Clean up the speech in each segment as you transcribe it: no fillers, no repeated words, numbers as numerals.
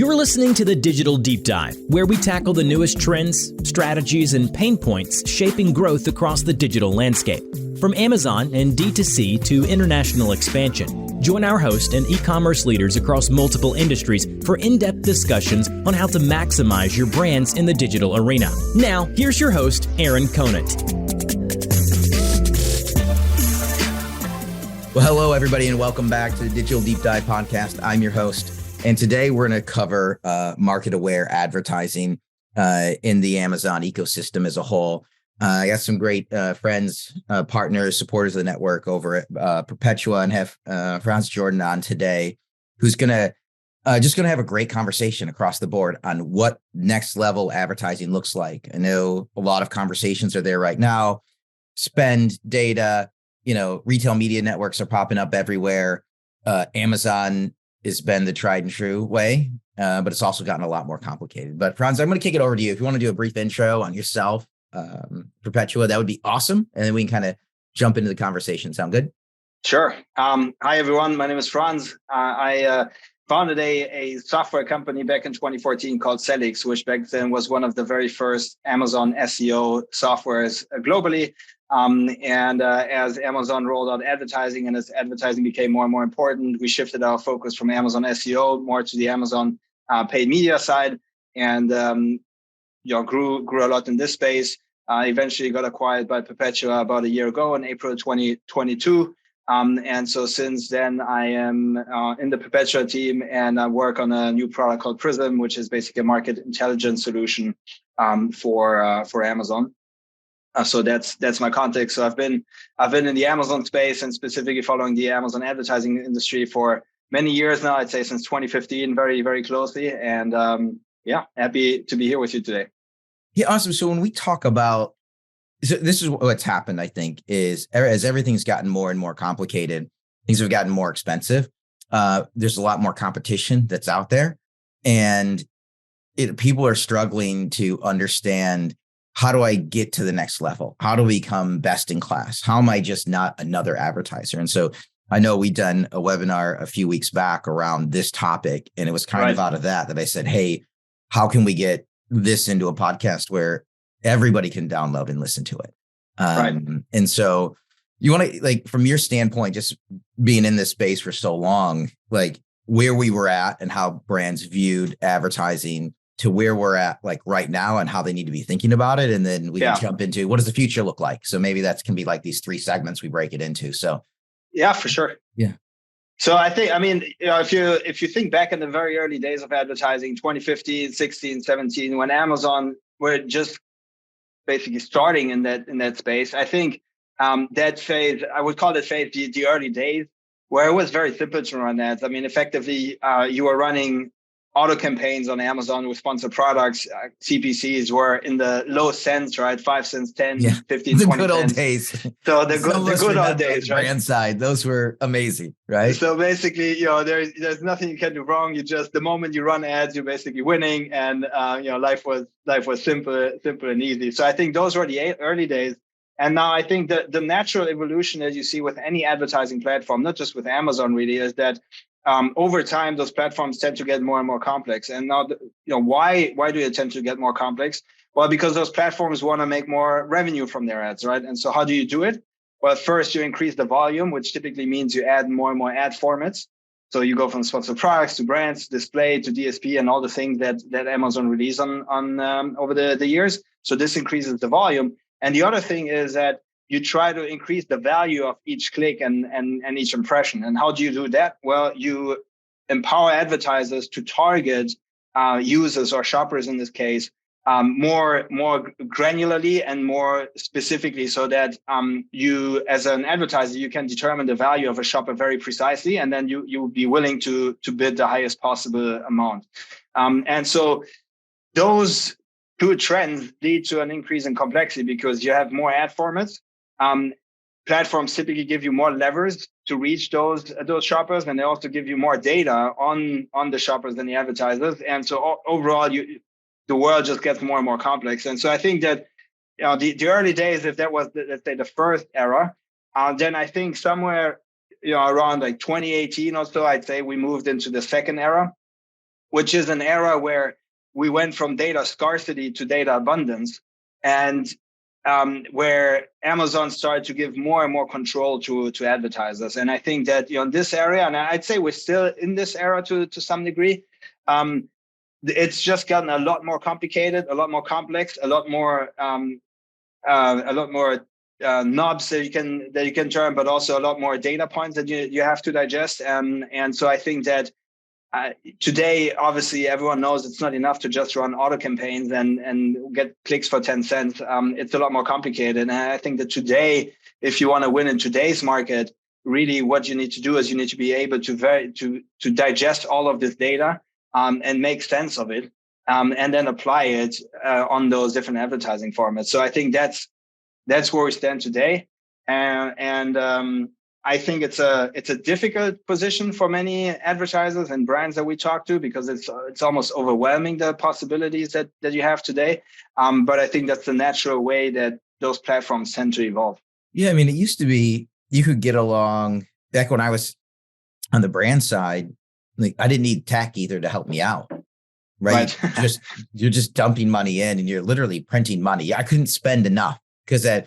You're listening to the Digital Deep Dive, where we tackle the newest trends, strategies, and pain points shaping growth across the digital landscape. From Amazon and D2C to international expansion, join our host and e-commerce leaders across multiple industries for in-depth discussions on how to maximize your brands in the digital arena. Now, here's your host, Aaron Conant. Well, hello, everybody, and welcome back to the Digital Deep Dive podcast. I'm your host. And today we're going to cover market-aware advertising in the Amazon ecosystem as a whole. I got some great friends, partners, supporters of the network over at Perpetua, and have Franz Jordan on today, who's going to have a great conversation across the board on what next level advertising looks like. I know a lot of conversations are there right now. Spend data, retail media networks are popping up everywhere. Amazon has been the tried and true way, but it's also gotten a lot more complicated. But Franz, I'm going to kick it over to you. If you want to do a brief intro on yourself, Perpetua, that would be awesome. And then we can kind of jump into the conversation. Sound good? Sure. Hi, everyone. My name is Franz. I founded a software company back in 2014 called Celix, which back then was one of the very first Amazon SEO softwares globally. As Amazon rolled out advertising and as advertising became more and more important, we shifted our focus from Amazon SEO more to the Amazon paid media side, and grew a lot in this space. Eventually got acquired by Perpetua about a year ago in April 2022. And so since then, I am in the Perpetua team, and I work on a new product called Prism, which is basically a market intelligence solution for Amazon. So that's my context. So I've been in the Amazon space and specifically following the Amazon advertising industry for many years now. I'd say since 2015, very, very closely. And happy to be here with you today. Yeah, awesome. So when we talk about, so this is what's happened, I think, is as everything's gotten more and more complicated, things have gotten more expensive. There's a lot more competition that's out there, and people are struggling to understand, how do I get to the next level? How do we become best in class? How am I just not another advertiser? And so I know we've done a webinar a few weeks back around this topic, and it was kind of out of that I said, hey, how can we get this into a podcast where everybody can download and listen to it? And so you want to, from your standpoint, just being in this space for so long, where we were at and how brands viewed advertising to where we're at right now and how they need to be thinking about it. And then we can jump into what does the future look like? So maybe that can be these three segments we break it into. So yeah, for sure. Yeah. So I think, if you think back in the very early days of advertising, 2015, 16, 17, when Amazon were just basically starting in that space, I think that phase, I would call that phase the early days, where it was very simple to run ads. Effectively, you were running auto campaigns on Amazon with sponsored products. CPCs were in the low cents, right? 5 cents, 10, 15, the 20 good old cents. days. So the good old days, right? Brand side, those were amazing, right? So basically, there's nothing you can do wrong. The moment you run ads, you're basically winning, and life was simple and easy. So I think those were the early days. And now I think that the natural evolution that you see with any advertising platform, not just with Amazon really, is that over time, those platforms tend to get more and more complex. And now, why do they tend to get more complex? Well, because those platforms want to make more revenue from their ads, right? And so how do you do it? Well, first, you increase the volume, which typically means you add more and more ad formats. So you go from sponsored products to brands, display to DSP, and all the things that Amazon released on over the years. So this increases the volume. And the other thing is that you try to increase the value of each click and each impression. And how do you do that? Well, you empower advertisers to target users or shoppers in this case more granularly and more specifically, so that you, as an advertiser, you can determine the value of a shopper very precisely, and then you will be willing to bid the highest possible amount. And so those two trends lead to an increase in complexity because you have more ad formats. Platforms typically give you more levers to reach those shoppers, and they also give you more data on the shoppers than the advertisers. And so overall, the world just gets more and more complex. And so I think that the early days, if that was let's say the first era, then I think somewhere around like 2018 or so, I'd say we moved into the second era, which is an era where we went from data scarcity to data abundance, and where Amazon started to give more and more control to advertisers. And I think that in this area, and I'd say we're still in this era to some degree, it's just gotten a lot more complicated, a lot more complex, a lot more knobs that you can turn, but also a lot more data points that you have to digest. And so I think that today, obviously, everyone knows it's not enough to just run auto campaigns and get clicks for 10 cents. It's a lot more complicated. And I think that today, if you want to win in today's market, really what you need to do is you need to be able to digest all of this data and make sense of it, and then apply it on those different advertising formats. So I think that's where we stand today. And I think it's a difficult position for many advertisers and brands that we talk to, because it's almost overwhelming, the possibilities that you have today. But I think that's the natural way that those platforms tend to evolve. Yeah, I mean, it used to be you could get along back when I was on the brand side. Like, I didn't need tech either to help me out, right? You're just dumping money in, and you're literally printing money. I couldn't spend enough, because I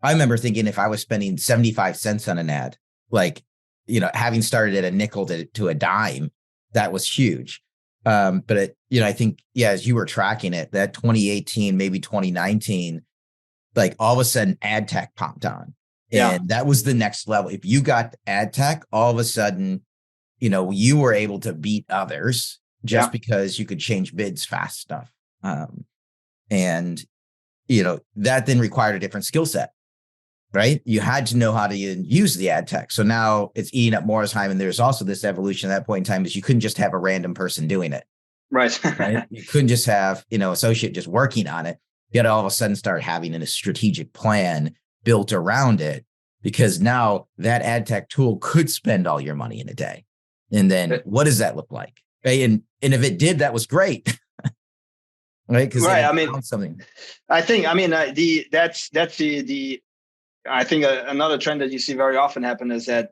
remember thinking if I was spending 75 cents on an ad, like, having started at a nickel to a dime, that was huge. But I think, as you were tracking it, that 2018, maybe 2019, like all of a sudden ad tech popped on, and that was the next level. If you got ad tech, all of a sudden, you were able to beat others just because you could change bids fast enough. And that then required a different skill set, right? You had to know how to use the ad tech. So now it's eating up more time. And there's also this evolution at that point in time is you couldn't just have a random person doing it. Right. Right? You couldn't just have, associate just working on it. You had to all of a sudden start having a strategic plan built around it, because now that ad tech tool could spend all your money in a day. And then what does that look like? Right? And if it did, that was great. Right. Because something. I think, I think another trend that you see very often happen is that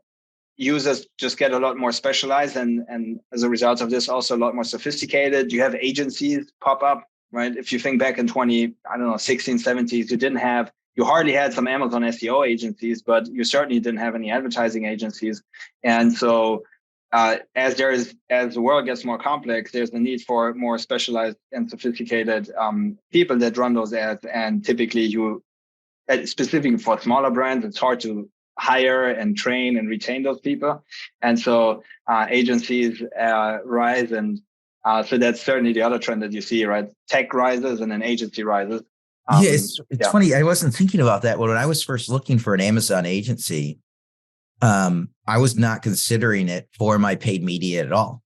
users just get a lot more specialized, and as a result of this, also a lot more sophisticated. You have agencies pop up, right? If you think back in 16, 17s, you hardly had some Amazon SEO agencies, but you certainly didn't have any advertising agencies. And so as the world gets more complex, there's the need for more specialized and sophisticated people that run those ads. And typically specifically for smaller brands, it's hard to hire and train and retain those people. And so agencies rise. And so that's certainly the other trend that you see, right? Tech rises and then agency rises. It's funny. I wasn't thinking about that. When I was first looking for an Amazon agency, I was not considering it for my paid media at all,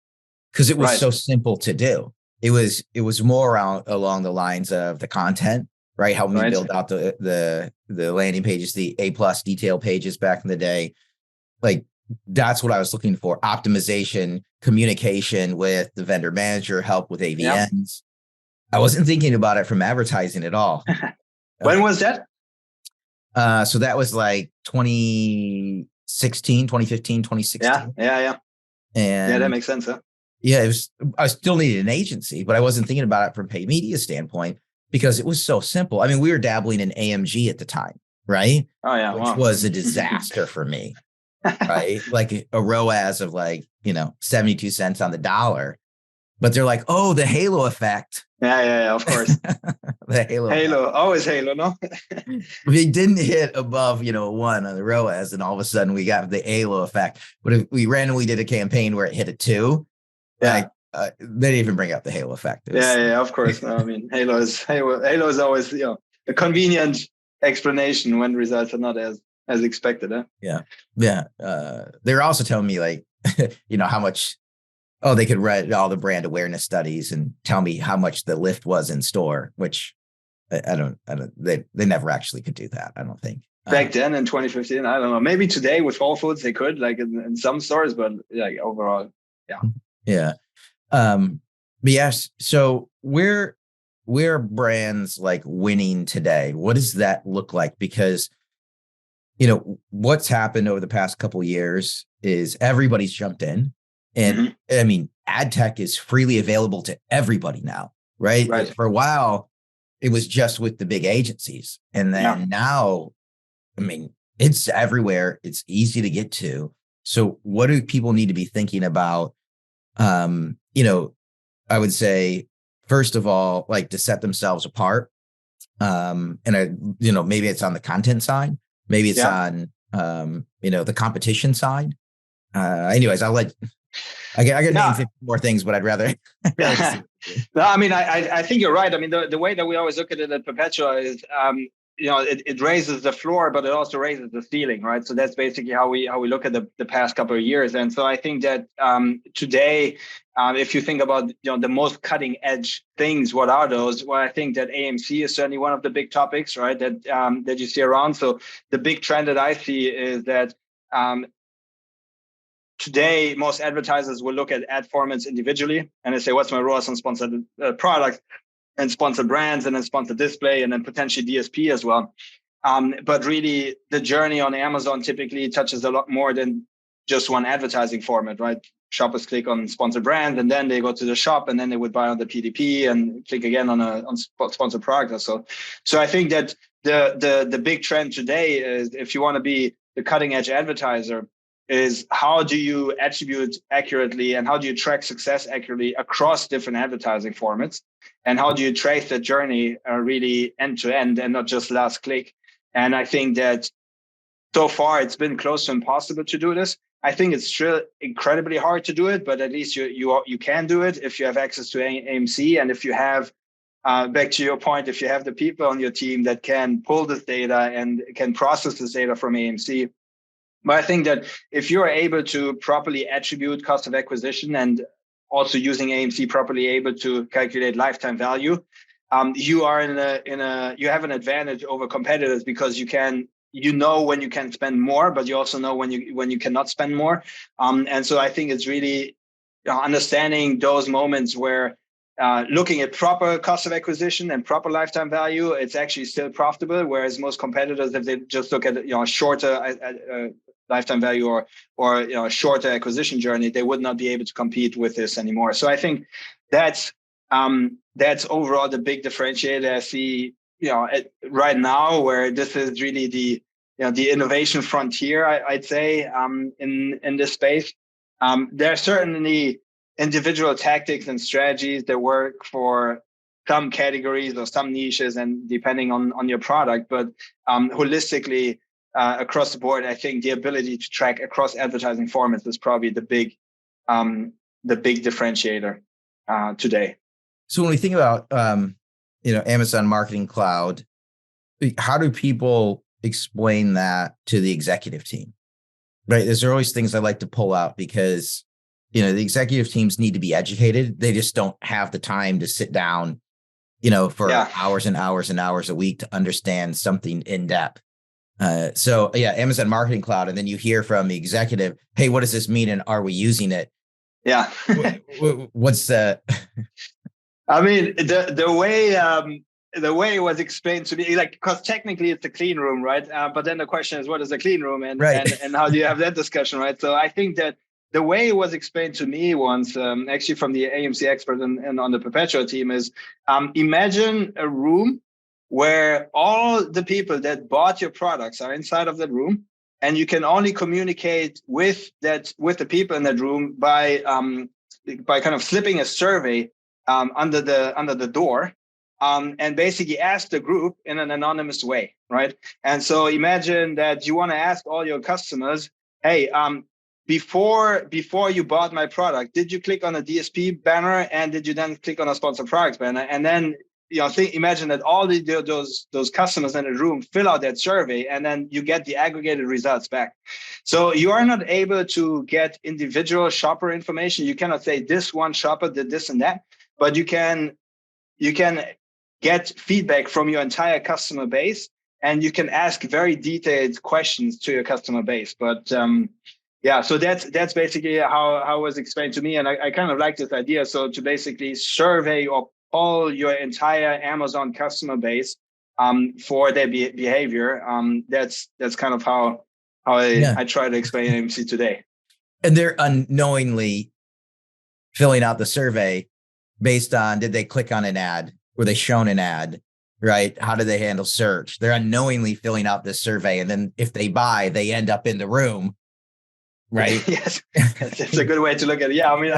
because it was so simple to do. It was more along the lines of the content, right? Helping me build out the landing pages, the A+ detail pages back in the day. Like, that's what I was looking for. Optimization, communication with the vendor manager, help with AVNs. Yep. I wasn't thinking about it from advertising at all. When was that? So that was like 2015, 2016. Yeah. And that makes sense. Huh? Yeah, I still needed an agency, but I wasn't thinking about it from paid media standpoint, because it was so simple. I mean, we were dabbling in AMG at the time, right? Oh yeah, which was a disaster for me, right? Like a ROAS of 72 cents on the dollar, but they're like, oh, the halo effect. Yeah, of course. The halo, always halo, no? We didn't hit above, 1 on the ROAS, and all of a sudden we got the halo effect. But if we randomly did a campaign where it hit a 2, they didn't even bring up the halo effect. Yeah, of course. No, I mean, halo is always, a convenient explanation when results are not as expected. Huh? Yeah. They're also telling me how much. Oh, they could read all the brand awareness studies and tell me how much the lift was in store, which I don't. They never actually could do that, I don't think. Back then in 2015, I don't know. Maybe today with Whole Foods they could, in some stores, but overall, yeah. Yeah. But yes. So where are brands winning today? What does that look like? Because what's happened over the past couple of years is everybody's jumped in. And I mean, ad tech is freely available to everybody now, right? Right. For a while, it was just with the big agencies. And then now, I mean, it's everywhere. It's easy to get to. So what do people need to be thinking about? I would say, first of all, like to set themselves apart. Maybe it's on the content side, maybe it's on, the competition side. Anyways, I got to name 50 more things, but I'd rather. No, I mean, I think you're right. I mean, the way that we always look at it at Perpetua is, it raises the floor, but it also raises the ceiling, right? So that's basically how we look at the past couple of years. And so I think that today, if you think about the most cutting edge things, what are those? Well, I think that AMC is certainly one of the big topics, right? That you see around. So the big trend that I see is that today most advertisers will look at ad formats individually and they say, what's my ROAS on sponsored products and sponsored brands and then sponsored display and then potentially DSP as well. But really the journey on Amazon typically touches a lot more than just one advertising format, right? Shoppers click on sponsored brands and then they go to the shop and then they would buy on the PDP and click again on sponsored product or so. So I think that the big trend today is, if you want to be the cutting edge advertiser, is how do you attribute accurately and how do you track success accurately across different advertising formats? And how do you trace the journey really end to end and not just last click? And I think that so far it's been close to impossible to do this. I think it's still incredibly hard to do it, but at least you can do it if you have access to AMC and if you have, back to your point, if you have the people on your team that can pull this data and can process this data from AMC. But I think that if you're able to properly attribute cost of acquisition and also using AMC properly able to calculate lifetime value, you are you have an advantage over competitors because when you can spend more, but you also know when you cannot spend more. And so I think it's really understanding those moments where looking at proper cost of acquisition and proper lifetime value, it's actually still profitable. Whereas most competitors, if they just look at shorter lifetime value or shorter acquisition journey, they would not be able to compete with this anymore. So I think that's overall the big differentiator I see right now, where this is really the innovation frontier, I'd say, in this space. There are certainly individual tactics and strategies that work for some categories or some niches and depending on your product, but holistically across the board, I think the ability to track across advertising formats is probably the big differentiator today. So when we think about Amazon Marketing Cloud, how do people explain that to the executive team? Right? There's always things I like to pull out because the executive teams need to be educated. They just don't have the time to sit down, for hours and hours and hours a week to understand something in depth. Amazon Marketing Cloud, and then you hear from the executive, hey, what does this mean? And are we using it? Yeah. What's the? I mean, the way it was explained to me, because technically it's a clean room, right? But then the question is, what is a clean room, and how do you have that discussion, right? So I think that the way it was explained to me once, actually from the AMC expert and on the Perpetua team, is imagine a room where all the people that bought your products are inside of that room, and you can only communicate with the people in that room by kind of slipping a survey under the door, and basically ask the group in an anonymous way, right? And so imagine that you want to ask all your customers, hey, before you bought my product, did you click on a DSP banner and did you then click on a sponsored products banner? And then imagine that all those customers in the room fill out that survey, and then you get the aggregated results back. So you are not able to get individual shopper information. You cannot say this one shopper did this and that, but you can get feedback from your entire customer base, and you can ask very detailed questions to your customer base. But so that's basically how it was explained to me, and I kind of like this idea. So to basically survey or poll your entire Amazon customer base for their behavior, that's kind of how I try to explain AMC today. And they're unknowingly filling out the survey based on, did they click on an ad? Were they shown an ad? Right? How do they handle search? They're unknowingly filling out this survey. And then if they buy, they end up in the room. Right. Yes. It's a good way to look at it. Yeah. I mean,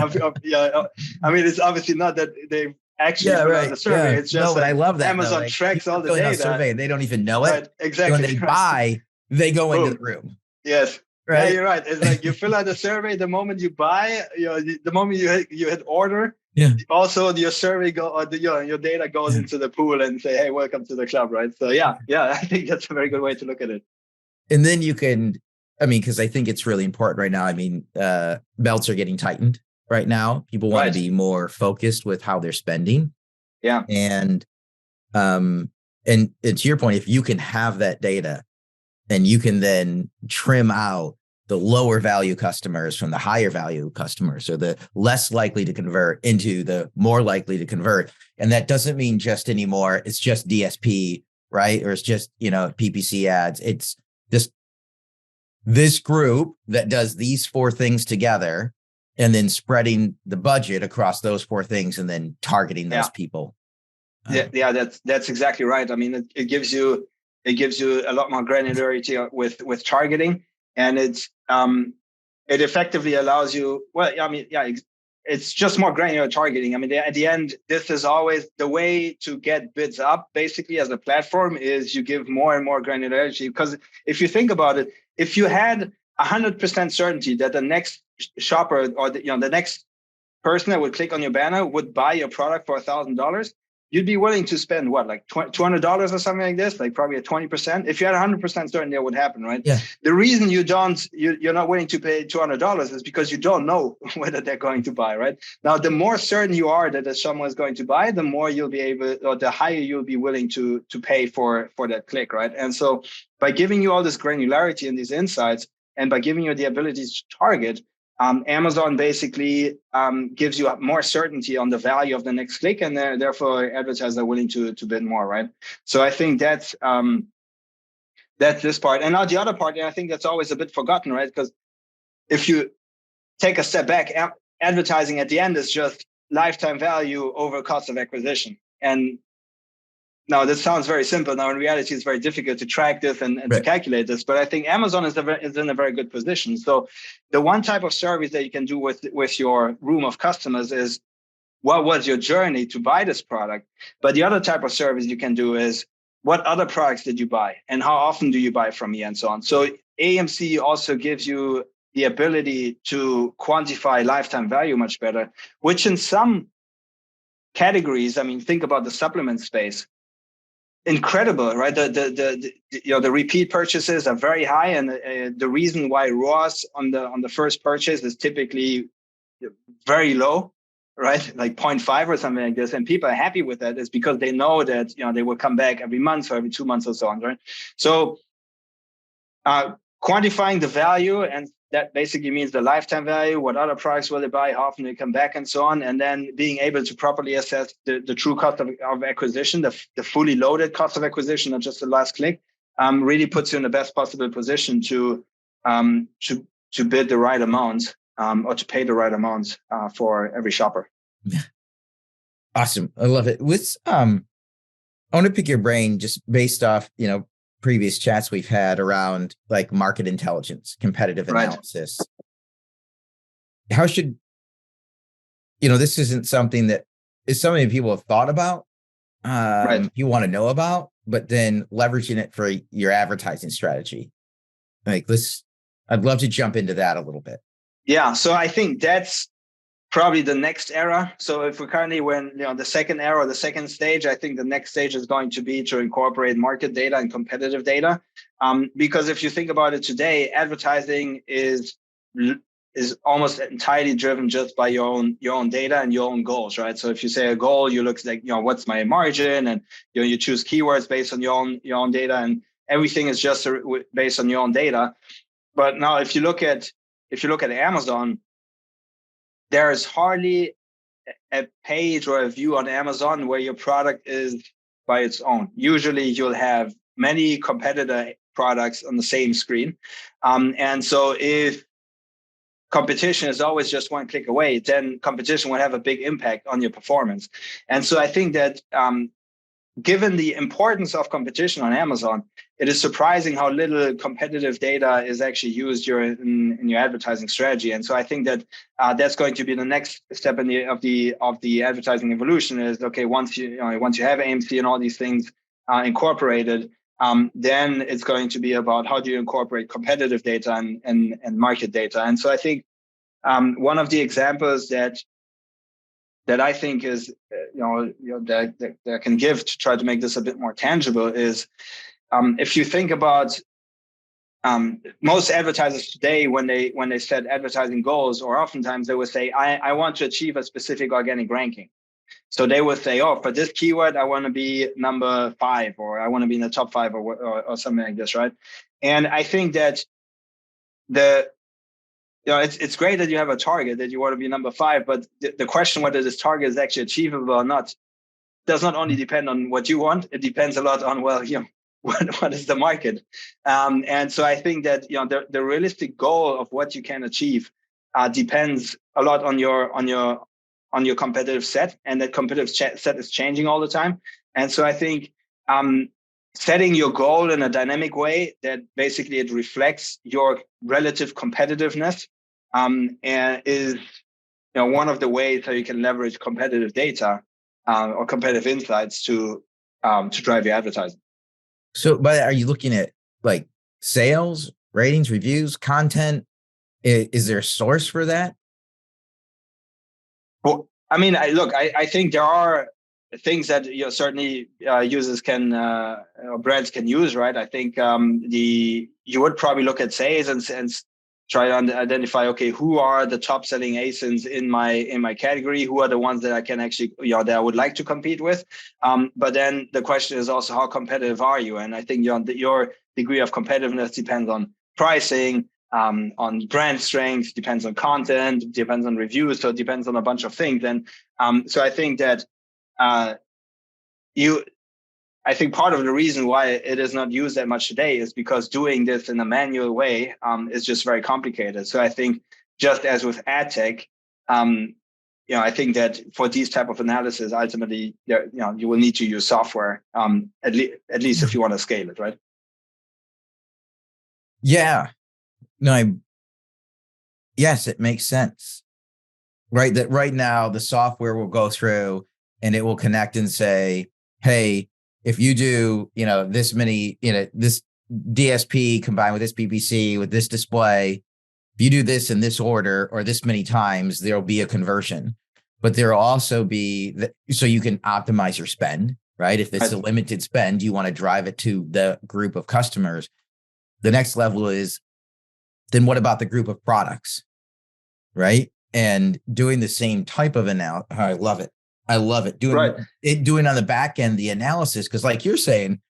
it's obviously not that they actually fill out the survey. It's just but I love that Amazon tracks all the data. Survey, they don't even know it. Right, exactly. When they buy, they go into the room. Yes. Right. Yeah, you're right. It's like you fill out the survey the moment you buy, the moment you hit order. Yeah. Also, your survey your data goes into the pool and say, "Hey, welcome to the club." Right. So yeah, I think that's a very good way to look at it. And then you can, because I think it's really important right now. Belts are getting tightened right now. People want to be more focused with how they're spending. Yeah. And to your point, if you can have that data, and you can then trim out the lower value customers from the higher value customers, or the less likely to convert into the more likely to convert. And that doesn't mean just anymore, it's just DSP, right? Or it's just, PPC ads. It's just this group that does these 4 things together, and then spreading the budget across those 4 things and then targeting those people. That's exactly right. I mean, it gives you a lot more granularity with targeting, and it effectively allows you. It's just more granular targeting. I mean, at the end, this is always the way to get bids up. Basically, as a platform, is you give more and more granularity. Because if you think about it, if you had 100% certainty that the next shopper or the next person that would click on your banner would buy your product for $1,000. You'd be willing to spend what, like $200 or something like this, like probably a 20%. If you had 100% certainty that would happen, right? Yeah. The reason you're not willing to pay $200 is because you don't know whether they're going to buy, right? Now, the more certain you are that someone is going to buy, the more you'll be able, or the higher you'll be willing to pay for that click, right? And so by giving you all this granularity and these insights, and by giving you the ability to target, Amazon basically gives you more certainty on the value of the next click, and therefore advertisers are willing to bid more, right? So I think that's this part. And now the other part, and I think that's always a bit forgotten, right? Because if you take a step back, advertising at the end is just lifetime value over cost of acquisition. And now this sounds very simple. Now in reality, it's very difficult to track this and to calculate this. But I think Amazon is in a very good position. So the one type of service that you can do with your room of customers is, what was your journey to buy this product? But the other type of service you can do is, what other products did you buy, and how often do you buy from me, and so on. So AMC also gives you the ability to quantify lifetime value much better, which in some categories, I mean, think about the supplement space. Incredible, right? The repeat purchases are very high, and the reason why ROAS on the first purchase is typically very low, right? Like 0.5 or something like this, and people are happy with that is because they know that they will come back every month or every 2 months or so on, right? So quantifying the value, and that basically means the lifetime value, what other products will they buy, how often they come back, and so on. And then being able to properly assess the true cost of acquisition, the fully loaded cost of acquisition, not just the last click, really puts you in the best possible position to bid the right amount or to pay the right amount for every shopper. Awesome. I love it. I want to pick your brain just based off, previous chats we've had around like market intelligence, competitive analysis. How should, this isn't something that is something people have thought about, you want to know about, but then leveraging it for your advertising strategy. Like I'd love to jump into that a little bit. Yeah. So I think that's probably the next era. So if we're currently the second era or the second stage, I think the next stage is going to be to incorporate market data and competitive data. Because if you think about it today, advertising is almost entirely driven just by your own data and your own goals, right? So if you say a goal, you look like, what's my margin, and you choose keywords based on your own data, and everything is just based on your own data. But now if you look at Amazon, there's hardly a page or a view on Amazon where your product is by its own. Usually you'll have many competitor products on the same screen. And so if competition is always just one click away, then competition will have a big impact on your performance. And so I think that given the importance of competition on Amazon, it is surprising how little competitive data is actually used in your advertising strategy. And so I think that that's going to be the next step in the advertising evolution. Is okay, once you have AMC and all these things incorporated, then it's going to be about how do you incorporate competitive data and market data. And so I think one of the examples that I think is that I can give to try to make this a bit more tangible is if you think about most advertisers today, when they set advertising goals, or oftentimes they would say, I want to achieve a specific organic ranking. So they would say, oh, for this keyword, I want to be number 5, or I want to be in the top 5, or something like this, right? And I think that it's great that you have a target that you want to be number 5, but the question whether this target is actually achievable or not does not only depend on what you want. It depends a lot on what is the market, and so I think that the realistic goal of what you can achieve depends a lot on your competitive set, and that competitive set is changing all the time. And so I think setting your goal in a dynamic way that basically it reflects your relative competitiveness and is one of the ways how you can leverage competitive data or competitive insights to drive your advertising. So, but are you looking at like sales, ratings, reviews, content? Is there a source for that? Well, I mean, I think there are things that certainly users can or brands can use, right? I think you would probably look at sales and try to identify, okay, who are the top selling ASINs in my category? Who are the ones that I can actually that I would like to compete with? But then the question is also, how competitive are you? And I think your degree of competitiveness depends on pricing, on brand strength, depends on content, depends on reviews, so it depends on a bunch of things. And so I think that I think part of the reason why it is not used that much today is because doing this in a manual way is just very complicated. So I think just as with ad tech, I think that for these type of analysis, ultimately, you will need to use software at least if you want to scale it, right? Yeah. No, yes, it makes sense, right? That right now the software will go through and it will connect and say, hey, if you do, this many, this DSP combined with this PPC with this display, if you do this in this order or this many times, there'll be a conversion. But there'll also be so you can optimize your spend, right? If it's a limited spend, you want to drive it to the group of customers. The next level is, then what about the group of products, right? And doing the same type of analysis. I love it. Doing on the back end the analysis, because like you're saying,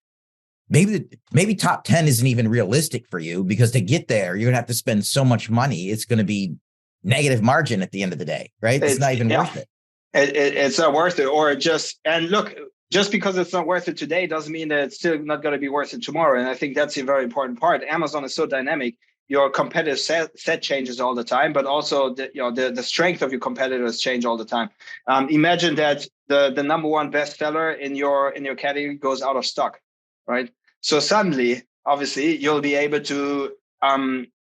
maybe top 10 isn't even realistic for you, because to get there, you're gonna have to spend so much money. It's going to be negative margin at the end of the day, right? It's not even worth it. It's not worth it. And look, just because it's not worth it today doesn't mean that it's still not going to be worth it tomorrow. And I think that's a very important part. Amazon is so dynamic. Your competitive set changes all the time, but also the strength of your competitors change all the time. Imagine that the number one bestseller in your category goes out of stock, right? So suddenly, obviously, you'll be able to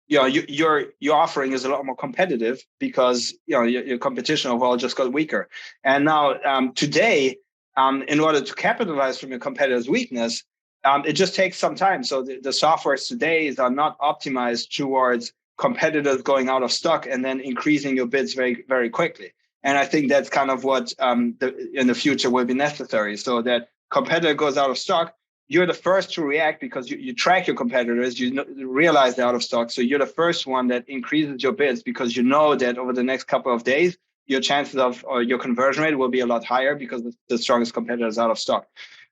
your offering is a lot more competitive because your competition overall just got weaker. And now today, in order to capitalize from your competitor's weakness, it just takes some time. So the softwares today are not optimized towards competitors going out of stock and then increasing your bids very, very quickly. And I think that's kind of what in the future will be necessary. So that competitor goes out of stock, you're the first to react because you track your competitors, you realize they're out of stock. So you're the first one that increases your bids because you know that over the next couple of days, your chances of or your conversion rate will be a lot higher because the strongest competitor is out of stock.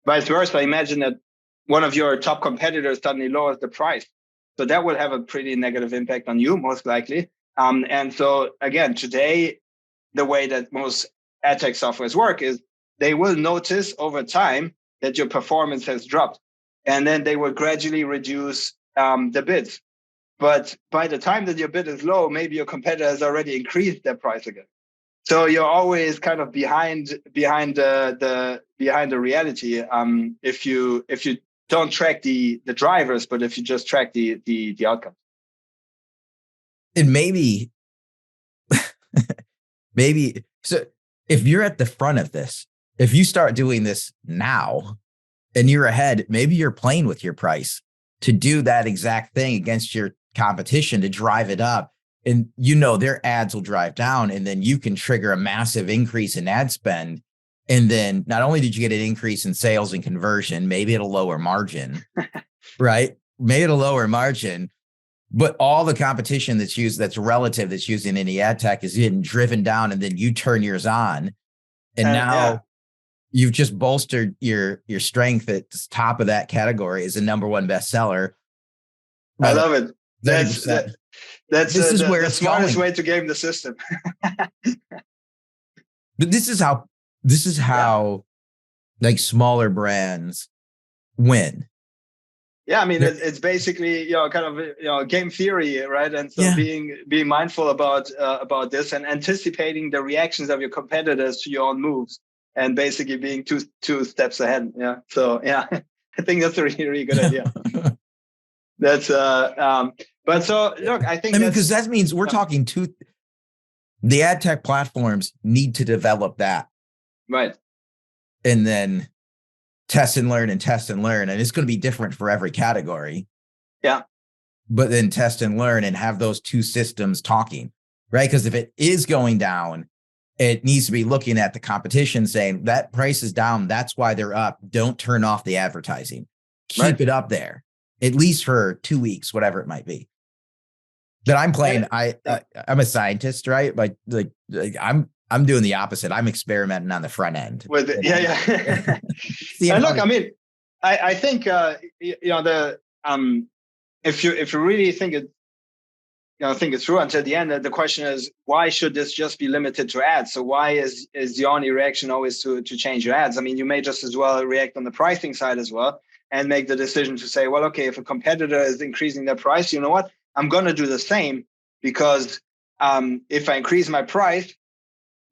Vice versa, imagine that one of your top competitors suddenly lowers the price. So that will have a pretty negative impact on you, most likely. And so again, today, the way that most ad tech softwares work is they will notice over time that your performance has dropped. And then they will gradually reduce the bids. but by the time that your bid is low, maybe your competitor has already increased their price again. So you're always kind of behind the reality. If you don't track the drivers, but if you just track the outcomes. And maybe so if you're at the front of this, if you start doing this now and you're ahead, maybe you're playing with your price to do that exact thing against your competition to drive it up. And their ads will drive down, and then you can trigger a massive increase in ad spend. And then not only did you get an increase in sales and conversion, maybe at a lower margin, right? Maybe at a lower margin, but all the competition that's using any ad tech is getting driven down, and then you turn yours on. And now you've just bolstered your strength at the top of that category as a number one bestseller. I love it. That's the smartest way to game the system. But this is how like smaller brands win. Yeah, I mean, it's basically kind of game theory, right? And so being mindful about this and anticipating the reactions of your competitors to your own moves, and basically being two steps ahead. Yeah. So I think that's a really, really good idea. That's but so look, I think because that means we're talking the ad tech platforms need to develop that, right? And then test and learn, and it's going to be different for every category. Yeah. But then test and learn and have those two systems talking, right? Because if it is going down, it needs to be looking at the competition saying that price is down. That's why they're up. Don't turn off the advertising. Keep it up there, at least for 2 weeks, whatever it might be. That I'm playing. I'm a scientist, right? Like I'm doing the opposite. I'm experimenting on the front end. With it. Yeah. And look, I mean, I think if you really think it through until the end, the question is, why should this just be limited to ads? So why is the only reaction always to change your ads? I mean, you may just as well react on the pricing side as well and make the decision to say, well, okay, if a competitor is increasing their price, you know what? I'm going to do the same, because if I increase my price,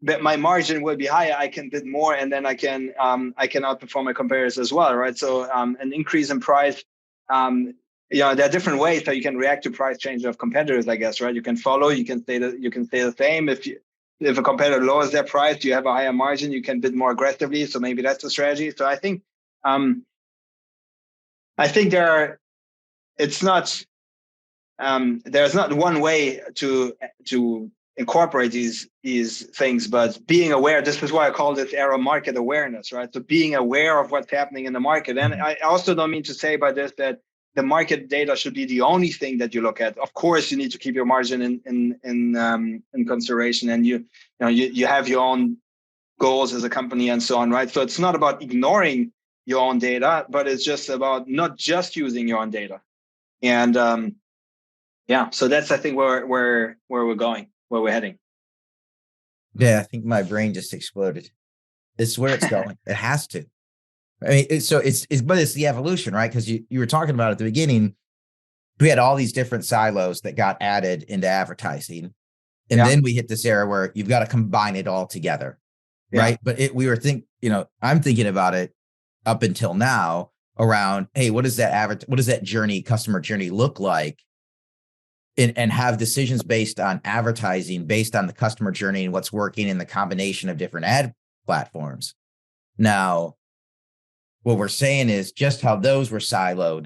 but my margin will be higher. I can bid more, and then I can outperform my competitors as well, right? So an increase in price, there are different ways that you can react to price change of competitors, I guess, right? You can follow, you can stay the same. If a competitor lowers their price, you have a higher margin, you can bid more aggressively. So maybe that's a strategy. So I think there's not one way to incorporate these things, but being aware. This is why I call this era market awareness, right? So being aware of what's happening in the market. And I also don't mean to say by this that the market data should be the only thing that you look at. Of course, you need to keep your margin in consideration, and you have your own goals as a company and so on, right? So it's not about ignoring your own data, but it's just about not just using your own data. And so that's, I think, where we're going, where we're heading. Yeah, I think my brain just exploded. It's where it's going. It has to. I mean, but it's the evolution, right? Because you were talking about at the beginning, we had all these different silos that got added into advertising. And then we hit this era where you've got to combine it all together, right? But I'm thinking about it up until now around, hey, what does that customer journey look like? And have decisions based on advertising, based on the customer journey and what's working in the combination of different ad platforms. Now, what we're saying is just how those were siloed.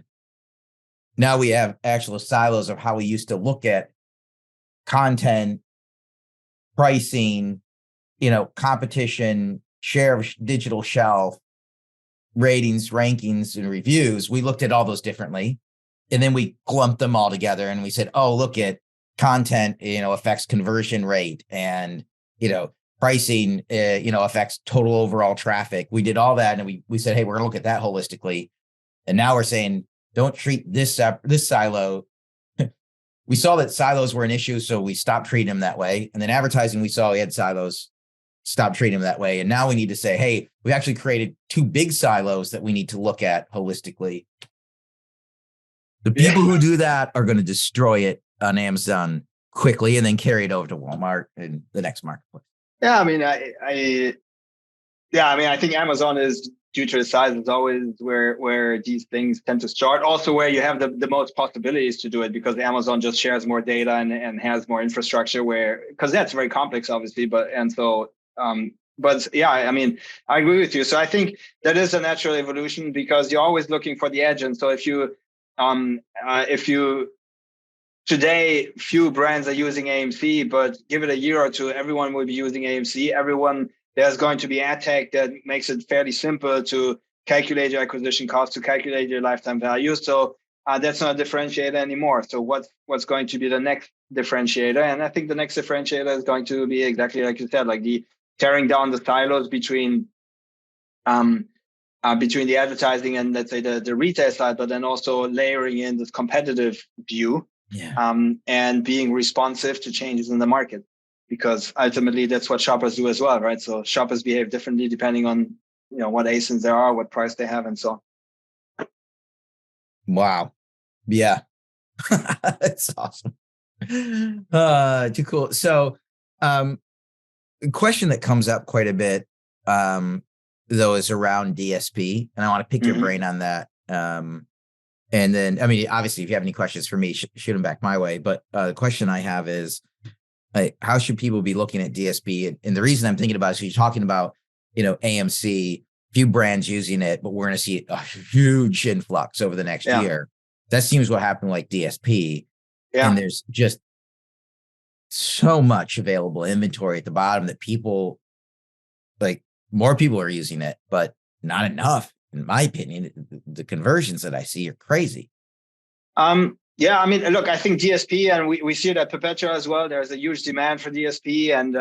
Now we have actual silos of how we used to look at content, pricing, competition, share of digital shelf, ratings, rankings, and reviews. We looked at all those differently. And then we clumped them all together and we said, oh, look at content, affects conversion rate, and, pricing, affects total overall traffic. We did all that. And we said, hey, we're going to look at that holistically. And now we're saying, don't treat this silo. We saw that silos were an issue, so we stopped treating them that way. And then advertising, we saw we had silos, stopped treating them that way. And now we need to say, hey, we actually created two big silos that we need to look at holistically. The people who do that are going to destroy it on Amazon quickly and then carry it over to Walmart and the next marketplace. Yeah, I mean, I think Amazon is, due to its size, is always where these things tend to start. Also, where you have the most possibilities to do it, because Amazon just shares more data and has more infrastructure. Because that's very complex, obviously. But yeah, I mean, I agree with you. So I think that is a natural evolution, because you're always looking for the edge. And so if you today, few brands are using AMC, but give it a year or two, everyone will be using AMC. There's going to be ad tech that makes it fairly simple to calculate your acquisition cost, to calculate your lifetime value. So that's not a differentiator anymore. So what's going to be the next differentiator? And I think the next differentiator is going to be exactly like you said, like the tearing down the silos between the advertising and, let's say, the retail side, but then also layering in this competitive view, and being responsive to changes in the market. Because ultimately that's what shoppers do as well, right? So shoppers behave differently depending on, what ASINs there are, what price they have, and so on. Wow. Yeah. That's awesome. Too cool. So a question that comes up quite a bit, though, is around DSP. And I want to pick your brain on that. And then, I mean, obviously, if you have any questions for me, shoot them back my way. But the question I have is, how should people be looking at DSP? And the reason I'm thinking about it is you're talking about, AMC, few brands using it, but we're going to see a huge influx over the next year. That seems what happened like DSP. Yeah. And there's just so much available inventory at the bottom that people, more people are using it, but not enough, in my opinion. The conversions that I see are crazy. Yeah, I mean, look, I think DSP, and we see it at Perpetua as well. There's a huge demand for DSP, and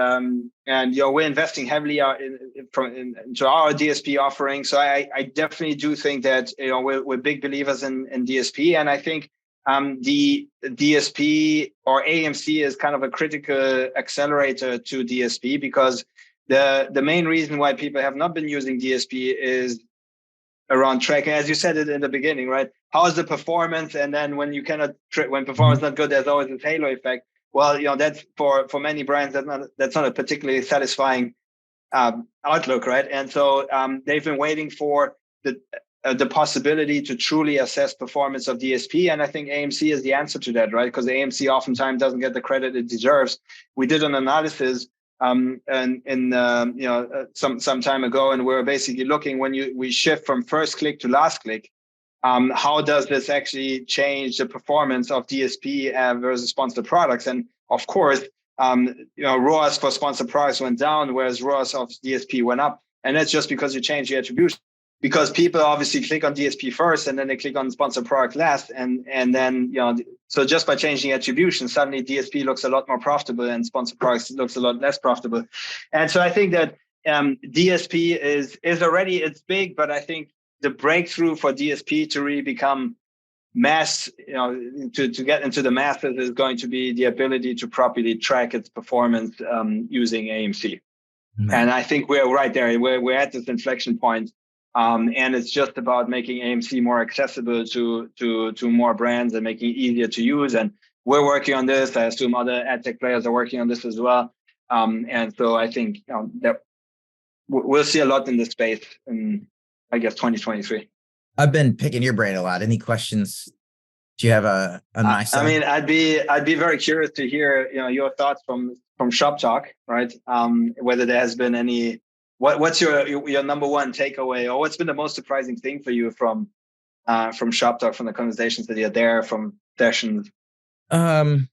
we're investing heavily into our DSP offering. So I definitely do think that we're big believers in DSP, and I think the DSP or AMC is kind of a critical accelerator to DSP, because the main reason why people have not been using DSP is around tracking, as you said it in the beginning, right? How is the performance? And then when you cannot, when performance is not good, there's always this halo effect. Well, that's for many brands, that's not a particularly satisfying outlook, right? And so they've been waiting for the possibility to truly assess performance of DSP, and I think AMC is the answer to that, right? Because AMC oftentimes doesn't get the credit it deserves. We did an analysis some time ago, and we're basically looking when we shift from first click to last click, how does this actually change the performance of DSP versus sponsored products? And of course, ROAS for sponsored products went down, whereas ROAS of DSP went up, and that's just because you change the attribution. Because people obviously click on DSP first, and then they click on sponsored product last, and then so just by changing attribution, suddenly DSP looks a lot more profitable, and sponsored products looks a lot less profitable. And so I think that DSP is already, it's big, but I think the breakthrough for DSP to really become mass, to get into the masses, is going to be the ability to properly track its performance using AMC. Mm-hmm. And I think we're right there. We're at this inflection point. And it's just about making AMC more accessible to more brands and making it easier to use. And we're working on this. I assume other ad tech players are working on this as well. And so I think that we'll see a lot in this space in, I guess, 2023. I've been picking your brain a lot. Any questions? Do you have a nice? I mean, I'd be very curious to hear your thoughts from Shoptalk, right? Whether there has been any. What's your number one takeaway, or what's been the most surprising thing for you from Shoptalk, from the conversations that you're there, from sessions? I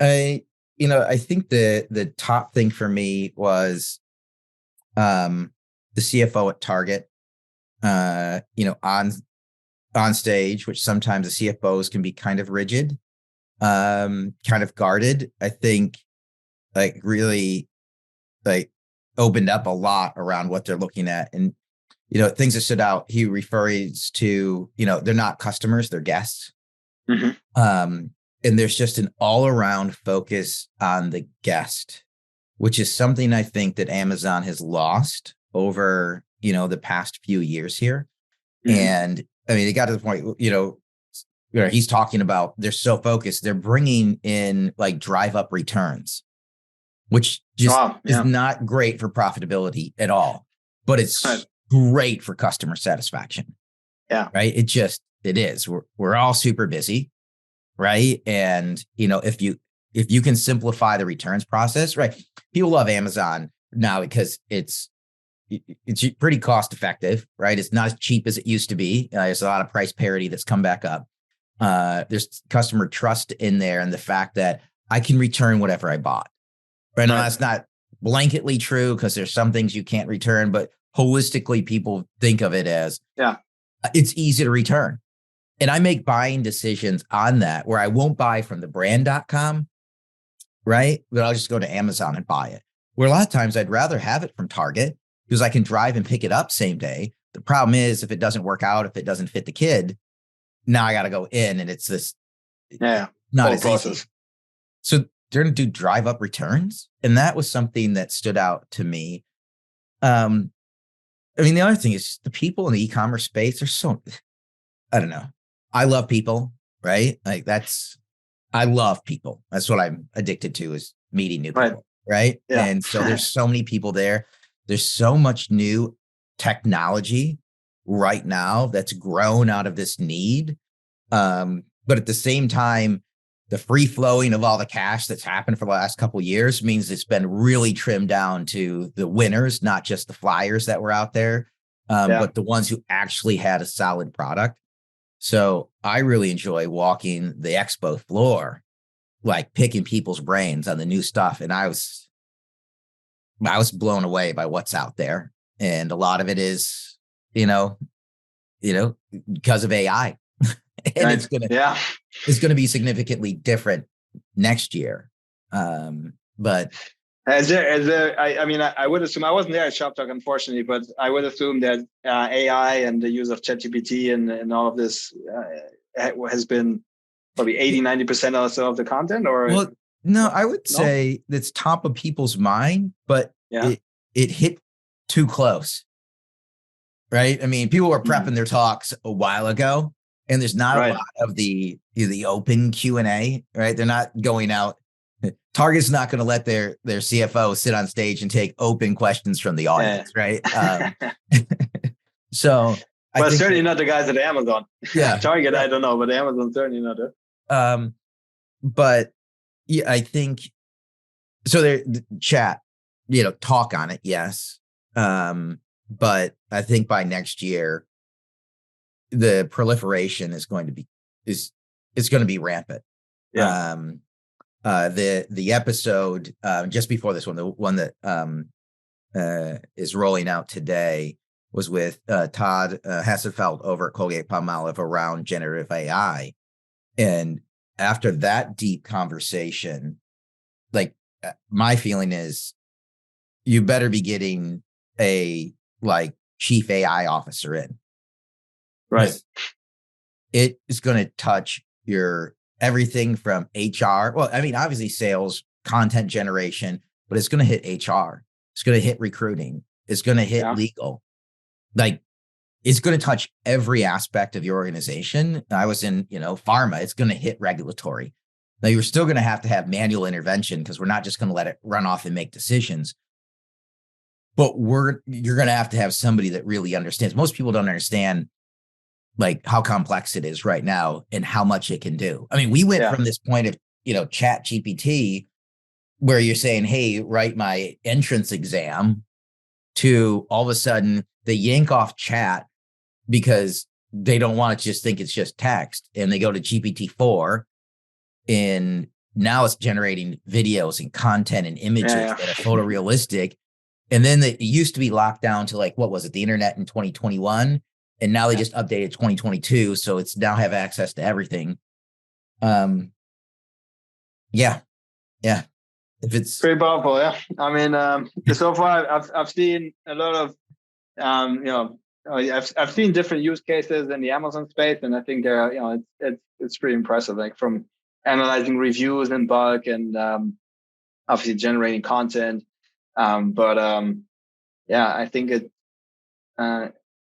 think the top thing for me was the CFO at Target, on stage, which sometimes the CFOs can be kind of rigid, kind of guarded. I think really opened up a lot around what they're looking at. And, things that stood out, he refers to, they're not customers, they're guests. Mm-hmm. And there's just an all around focus on the guest, which is something I think that Amazon has lost over, the past few years here. Mm-hmm. And I mean, it got to the point, he's talking about they're so focused, they're bringing in like drive up returns, which just is not great for profitability at all, but it's great for customer satisfaction. Yeah. Right. It is. We're all super busy. Right. And, if you can simplify the returns process, right. People love Amazon now because it's pretty cost effective, right? It's not as cheap as it used to be. There's a lot of price parity that's come back up. There's customer trust in there, and the fact that I can return whatever I bought. Right now, that's not blanketly true because there's some things you can't return, but holistically, people think of it as it's easy to return. And I make buying decisions on that where I won't buy from the brand.com, right? But I'll just go to Amazon and buy it. Where a lot of times I'd rather have it from Target because I can drive and pick it up same day. The problem is if it doesn't work out, if it doesn't fit the kid, now I got to go in and it's this not as easy. So they're going to do drive up returns. And that was something that stood out to me. The other thing is the people in the e-commerce space are so, I don't know. I love people, right? I love people. That's what I'm addicted to, is meeting new people, right? Yeah. And so there's so many people there. There's so much new technology right now that's grown out of this need. But at the same time, the free flowing of all the cash that's happened for the last couple of years means it's been really trimmed down to the winners, not just the flyers that were out there, but the ones who actually had a solid product. So I really enjoy walking the expo floor, like picking people's brains on the new stuff. And I was blown away by what's out there. And a lot of it is, because of AI. And it's going to be significantly different next year. But I would assume, I wasn't there at Shoptalk, unfortunately, but I would assume that AI and the use of ChatGPT and all of this has been probably 80-90% or so of the content, or? Well, no, I would say that's top of people's mind, but it hit too close. Right. I mean, people were prepping their talks a while ago, and there's not a lot of the open Q&A, right? They're not going out. Target's not going to let their CFO sit on stage and take open questions from the audience, right? So, but certainly not the guys at Amazon. Yeah, Target, I don't know, but Amazon certainly not it. But yeah, I think so. The chat, talk on it, yes. But I think by next year, the proliferation is going to be rampant. Yeah. The episode just before this one, the one that is rolling out today, was with Todd Hasselfeld over at Colgate-Palmolive around generative AI. And after that deep conversation, my feeling is you better be getting a chief AI officer in. Right. It is going to touch your everything from HR. Well, obviously sales, content generation, but it's going to hit HR. It's going to hit recruiting. It's going to hit legal. It's going to touch every aspect of your organization. I was in, pharma. It's going to hit regulatory. Now you're still going to have manual intervention because we're not just going to let it run off and make decisions. But you're going to have somebody that really understands. Most people don't understand how complex it is right now and how much it can do. We went from this point of, Chat GPT, where you're saying, hey, write my entrance exam, to all of a sudden they yank off chat because they don't want to just think it's just text. And they go to GPT-4, and now it's generating videos and content and images that are photorealistic. And then it used to be locked down to what was it? The internet in 2021. And now they just updated 2022. So it's now have access to everything. If it's pretty powerful. Yeah. So far I've seen a lot of, I've seen different use cases in the Amazon space. And I think they're, it's pretty impressive, from analyzing reviews in bulk and obviously generating content. I think it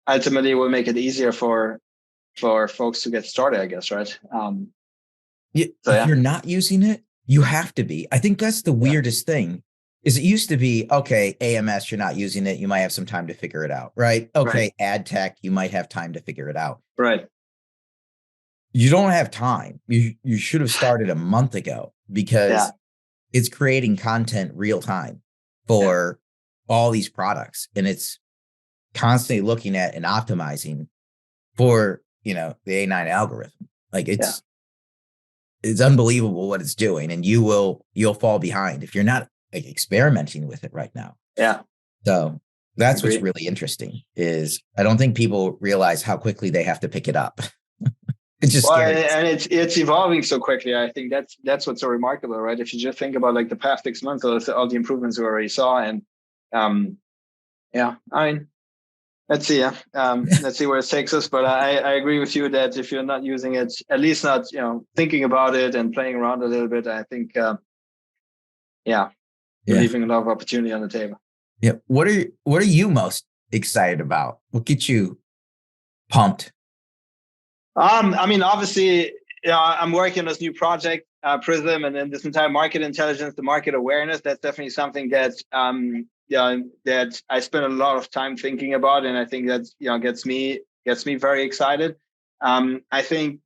ultimately will make it easier for for folks to get started, I guess, right? If you're not using it, you have to be. I think that's the weirdest thing. Is it used to be, okay, AMS, you're not using it, you might have some time to figure it out, right? Okay, ad tech, you might have time to figure it out. Right. You don't have time. You should have started a month ago, because it's creating content real time for all these products, and it's constantly looking at and optimizing for, the A9 algorithm. Like it's unbelievable what it's doing, and you'll fall behind if you're not experimenting with it right now. Yeah. So that's what's really interesting, is I don't think people realize how quickly they have to pick it up. It's just scary. And it's evolving so quickly. I think that's what's so remarkable, right? If you just think about like the past 6 months, all the improvements we already saw, and I mean, let's see. Let's see where it takes us. But I agree with you that if you're not using it, at least not thinking about it and playing around a little bit, I think you're leaving a lot of opportunity on the table. Yeah. What are you most excited about? What gets you pumped? I mean, obviously, I'm working on this new project, Prism, and then this entire market intelligence, the market awareness. That's definitely something that that I spend a lot of time thinking about, and I think that gets me very excited. I think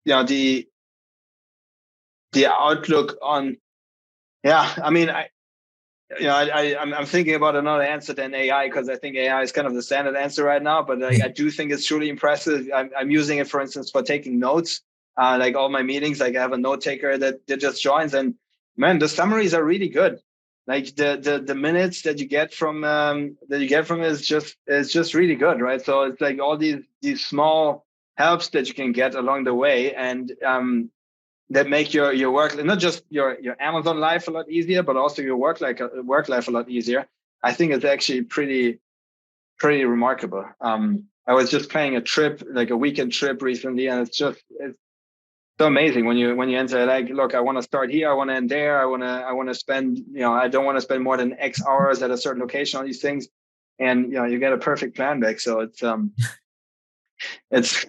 the outlook on I'm thinking about another answer than AI, because I think AI is kind of the standard answer right now. But I do think it's truly impressive. I'm using it, for instance, for taking notes. Like all my meetings, like I have a note taker that just joins, and man, the summaries are really good. Like the minutes that you get from is just really good, right? So it's like all these small helps that you can get along the way, and that make your work, not just your Amazon life a lot easier, but also your work life a lot easier. I think it's actually pretty remarkable. I was just planning a trip, like a weekend trip recently, and it's so amazing when you enter, like, look, I want to start here, I want to end there, I want to spend, I don't want to spend more than X hours at a certain location on these things, and you get a perfect plan back. So it's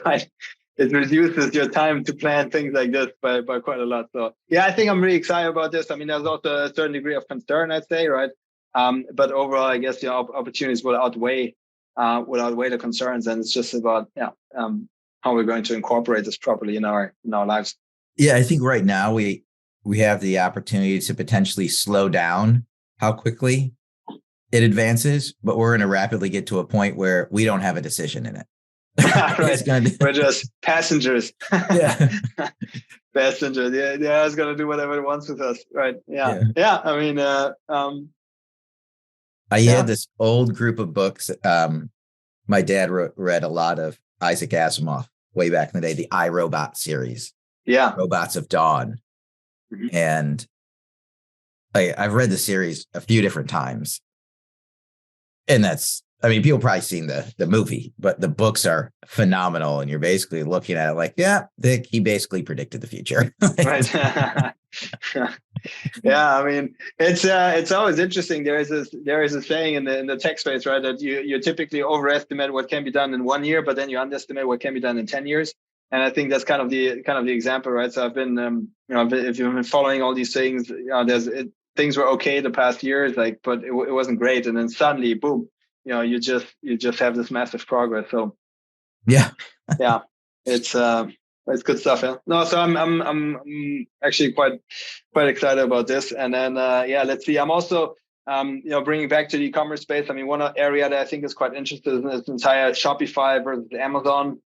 quite. It reduces your time to plan things like this by quite a lot. So I think I'm really excited about this. I mean, there's also a certain degree of concern, I'd say, right? But overall, I guess the opportunities will outweigh the concerns, and it's just about how we're going to incorporate this properly in our lives. Yeah, I think right now we have the opportunity to potentially slow down how quickly it advances, but we're going to rapidly get to a point where we don't have a decision in it. Right. We're just passengers. Yeah. Passengers. Yeah, it's gonna do whatever it wants with us. Right. Yeah. I mean, I had this old group of books. My dad read a lot of Isaac Asimov way back in the day, the I, Robot series. Yeah. Robots of Dawn. Mm-hmm. And I've read the series a few different times. And people probably seen the movie, but the books are phenomenal. And you're basically looking at it like, he basically predicted the future. Right. Yeah. I mean, it's always interesting. There is a saying in the tech space, right, that you typically overestimate what can be done in 1 year, but then you underestimate what can be done in 10 years. And I think that's kind of the example, right? So I've been, if you've been following all these things, things were okay the past years, but it wasn't great. And then suddenly, boom, you just have this massive progress. So it's good stuff. Yeah. No, so I'm actually quite excited about this. And then let's see. I'm also bringing back to the e-commerce space. I mean, one area that I think is quite interesting is this entire Shopify versus Amazon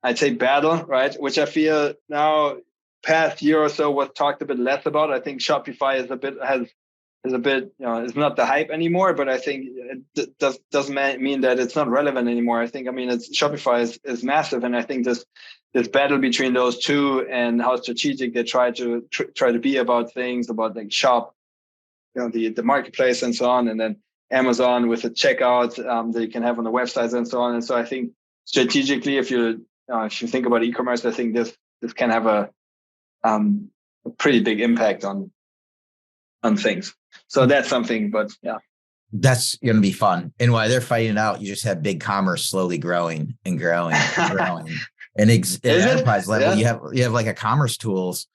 I'd say battle, right? Which I feel now past year or so was talked a bit less about. I think Shopify is is not the hype anymore, but I think it doesn't mean that it's not relevant anymore. I think, Shopify is massive. And I think this battle between those two and how strategic they try to be about things, about like shop, the marketplace and so on. And then Amazon with the checkout that you can have on the websites and so on. And so I think strategically, if you think about e-commerce, I think this can have a pretty big impact on things. So that's something, but yeah. That's going to be fun. And while they're fighting it out, you just have big commerce slowly growing and growing and growing. And at enterprise level, you have like a commerce tools.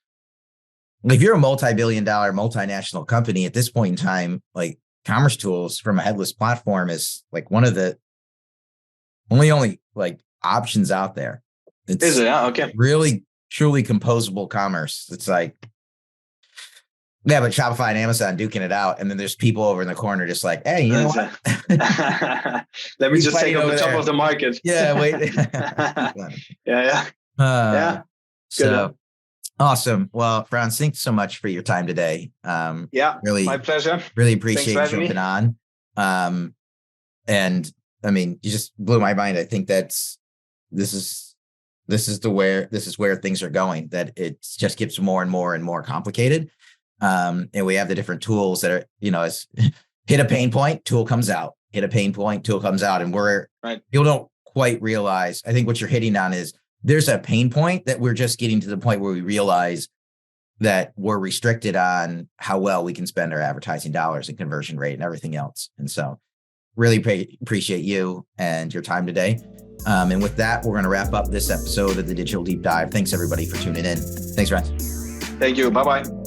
If you're a multi-billion-dollar multinational company at this point in time, like commerce tools from a headless platform is like one of the only like options out there. Is it? Yeah, okay. Really, truly composable commerce. It's like, yeah, but Shopify and Amazon duking it out, and then there's people over in the corner just like, hey, you know what? Let me just take up the top of the market. Yeah, wait. Yeah. So awesome. Well, Franz, thanks so much for your time today. Really, my pleasure. Really appreciate you jumping on. And I mean, you just blew my mind. I think this is where things are going. That it just gets more and more and more complicated. And we have the different tools that are, as hit a pain point, tool comes out, hit a pain point, tool comes out. And people don't quite realize, I think what you're hitting on is there's a pain point that we're just getting to the point where we realize that we're restricted on how well we can spend our advertising dollars and conversion rate and everything else. And so really appreciate you and your time today. And with that, we're going to wrap up this episode of the Digital Deep Dive. Thanks everybody for tuning in. Thanks, Franz. Thank you. Bye-bye.